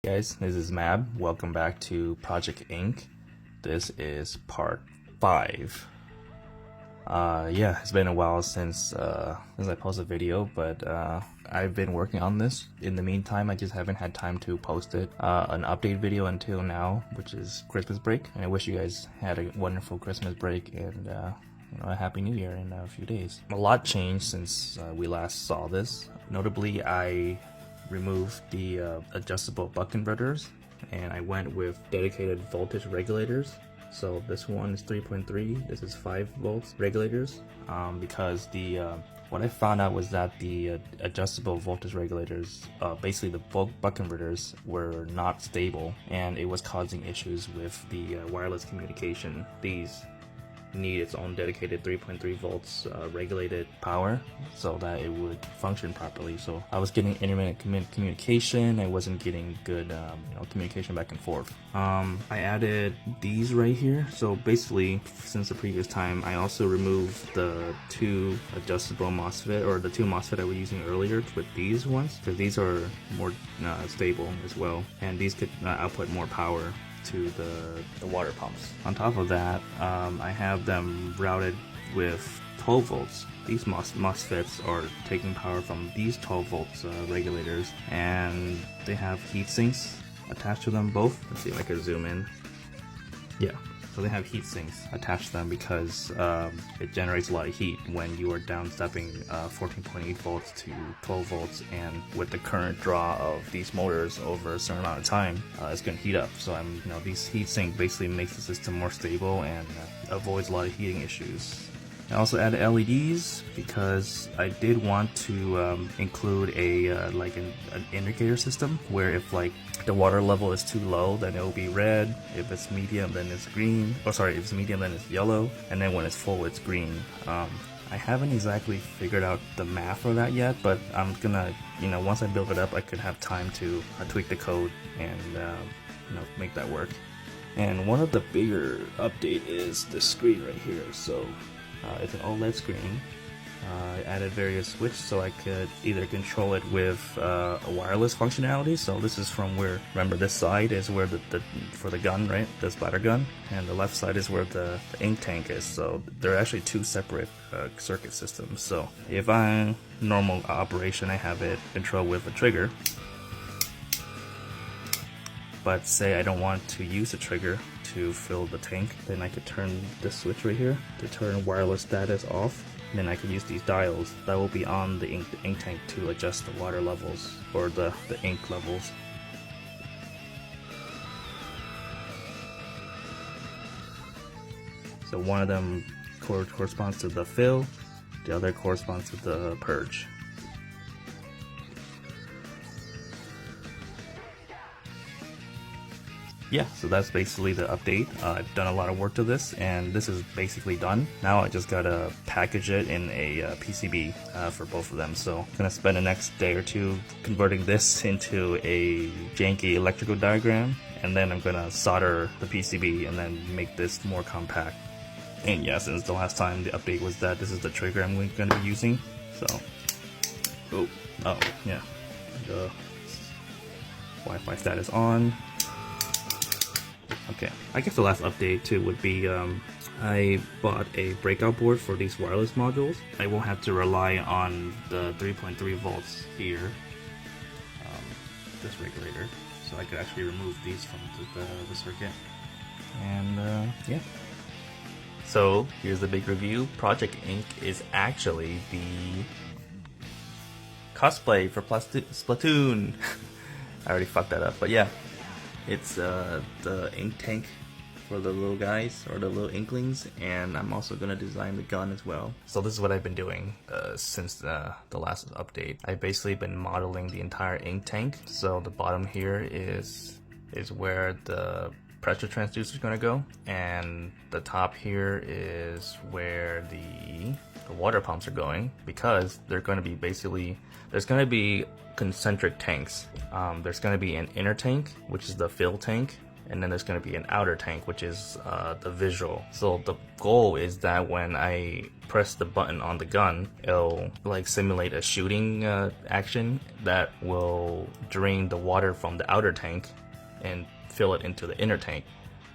Hey guys, this is Mab. Welcome back to Project Inc. This is part 5. Yeah, it's been a while since I posted a video, but I've been working on this. In the meantime, I just haven't had time to post it. An update video until now, which is Christmas break. And I wish you guys had a wonderful Christmas break and a happy new year in a few days. A lot changed since we last saw this. Notably, I removed the adjustable buck converters and I went with dedicated voltage regulators. So this one is 3.3, this is 5 volts regulators, because what I found out was that the adjustable voltage regulators, basically the buck converters, were not stable and it was causing issues with the wireless communication. These need its own dedicated 3.3 volts regulated power so that it would function properly. So I was getting intermittent communication. I wasn't getting good communication back and forth. I added these right here. So basically, since the previous time, I also removed the 2 adjustable MOSFET, or the 2 MOSFET I was using earlier with these ones, because these are more stable as well, and these could output more power to the water pumps. On top of that, I have them routed with 12 volts. These MOSFETs are taking power from these 12 volts regulators, and they have heat sinks attached to them both. Let's see if I can zoom in. Yeah. So they have heat sinks attached to them because it generates a lot of heat when you are down stepping 14.8 volts to 12 volts, and with the current draw of these motors over a certain amount of time, it's going to heat up. So these heat sink basically makes the system more stable and avoids a lot of heating issues. I also added LEDs because I did want to include an indicator system where if the water level is too low, then it will be red. If it's medium, then it's green. If it's medium, then it's yellow. And then when it's full, it's green. I haven't exactly figured out the math for that yet, but I'm gonna, once I build it up, I could have time to tweak the code and make that work. And one of the bigger update is the screen right here. So it's an OLED screen. I added various switches so I could either control it with a wireless functionality. So this is from where, remember, this side is where for the gun, right? The splatter gun, and the left side is where the ink tank is. So they're actually 2 separate circuit systems. So if I'm normal operation, I have it controlled with a trigger. But say I don't want to use the trigger to fill the tank, then I could turn this switch right here to turn wireless status off. And then I could use these dials that will be on the ink tank to adjust the water levels or the ink levels. So one of them corresponds to the fill, the other corresponds to the purge. Yeah, so that's basically the update. I've done a lot of work to this, and this is basically done. Now I just gotta package it in a PCB for both of them. So I'm gonna spend the next day or 2 converting this into a janky electrical diagram, and then I'm gonna solder the PCB and then make this more compact. And yeah, since the last time the update was that this is the trigger I'm gonna be using. So, oh yeah, the Wi-Fi status on. Okay, I guess the last update too would be I bought a breakout board for these wireless modules. I won't have to rely on the 3.3 volts here, this regulator, so I could actually remove these from the circuit. And yeah. So here's the big review. Project Inc. is actually the cosplay for Splatoon. I already fucked that up, but yeah. It's the ink tank for the little guys, or the little inklings, and I'm also going to design the gun as well. So this is what I've been doing since the last update. I've basically been modeling the entire ink tank. So the bottom here is where the pressure transducer is going to go, and the top here is where the water pumps are going, because they're going to be there's going to be concentric tanks. There's going to be an inner tank, which is the fill tank, and then there's going to be an outer tank, which is the visual. So the goal is that when I press the button on the gun, it'll like simulate a shooting action that will drain the water from the outer tank and fill it into the inner tank.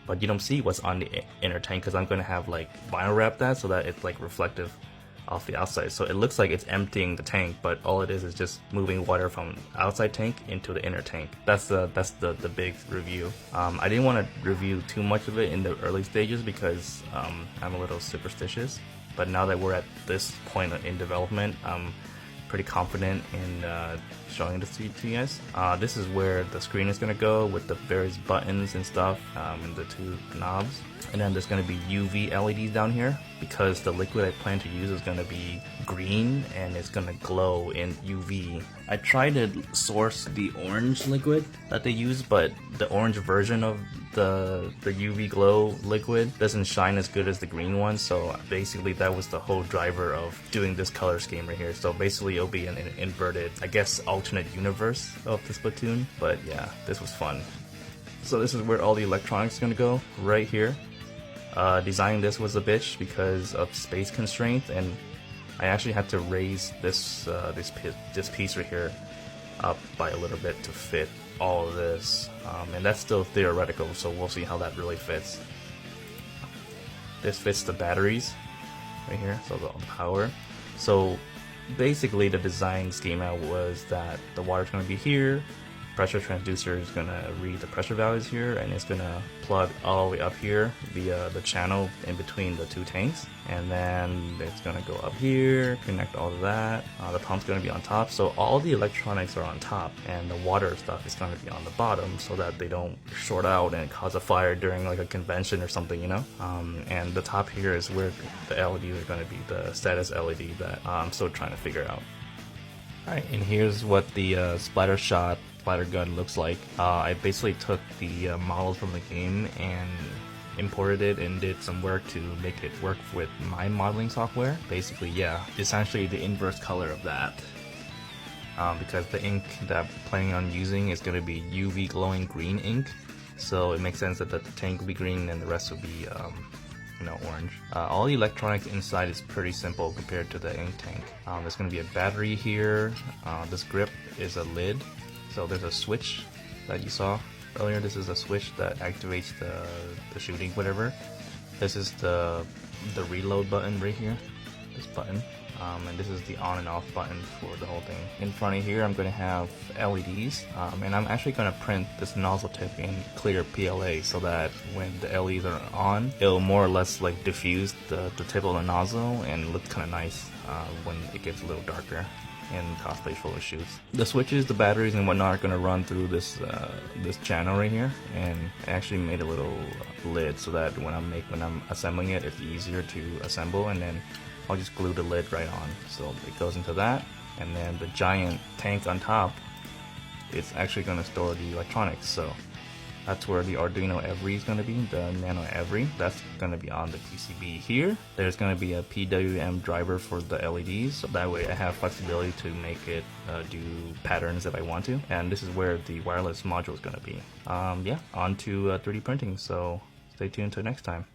But you don't see what's on the inner tank because I'm going to have like vinyl wrap that so that it's like reflective off the outside. So it looks like it's emptying the tank, but all it is just moving water from the outside tank into the inner tank. That's the big review. I didn't want to review too much of it in the early stages because I'm a little superstitious. But now that we're at this point in development, I'm pretty confident in showing this to you guys. This is where the screen is going to go with the various buttons and stuff, and the two knobs. And then there's going to be UV LEDs down here because the liquid I plan to use is going to be green and it's going to glow in UV. I tried to source the orange liquid that they use, but the orange version of the UV glow liquid doesn't shine as good as the green one. So basically that was the whole driver of doing this color scheme right here. So basically it'll be an inverted, I guess, alternate universe of the Splatoon. But yeah, this was fun. So this is where all the electronics are going to go, right here. Designing this was a bitch because of space constraints, and I actually had to raise this piece right here up by a little bit to fit all of this, and that's still theoretical, so we'll see how that really fits. This fits the batteries right here, so the power. So basically the design schema was that the water's going to be here, pressure transducer is going to read the pressure values here, and it's going to plug all the way up here via the channel in between the two tanks, and then it's going to go up here, connect all of that. The pump's going to be on top, so all the electronics are on top, and the water stuff is going to be on the bottom so that they don't short out and cause a fire during like a convention or something, you know. And the top here is where the LEDs are going to be, the status LED that I'm still trying to figure out. Alright, and here's what the splatter gun looks like. I basically took the models from the game and imported it and did some work to make it work with my modeling software. Basically, yeah, essentially the inverse color of that. Because the ink that I'm planning on using is going to be UV glowing green ink, so it makes sense that the tank will be green and the rest will be orange. All the electronics inside is pretty simple compared to the ink tank. There's going to be a battery here. This grip is a lid. So there's a switch that you saw earlier. This is a switch that activates the shooting, whatever. This is the reload button right here, this button. And this is the on and off button for the whole thing. In front of here I'm going to have LEDs, and I'm actually going to print this nozzle tip in clear PLA so that when the LEDs are on, it'll more or less like diffuse the tip of the nozzle and look kind of nice when it gets a little darker in cosplay photo shoots. The switches, the batteries, and whatnot are going to run through this channel right here, and I actually made a little lid so that when I'm assembling it, it's easier to assemble, and then I'll just glue the lid right on. So it goes into that, and then the giant tank on top, it's actually going to store the electronics. So that's where the Arduino Every is going to be, the Nano Every. That's going to be on the PCB here. There's going to be a PWM driver for the LEDs, so that way I have flexibility to make it do patterns if I want to. And this is where the wireless module is going to be. Yeah, on to 3D printing, so stay tuned till next time.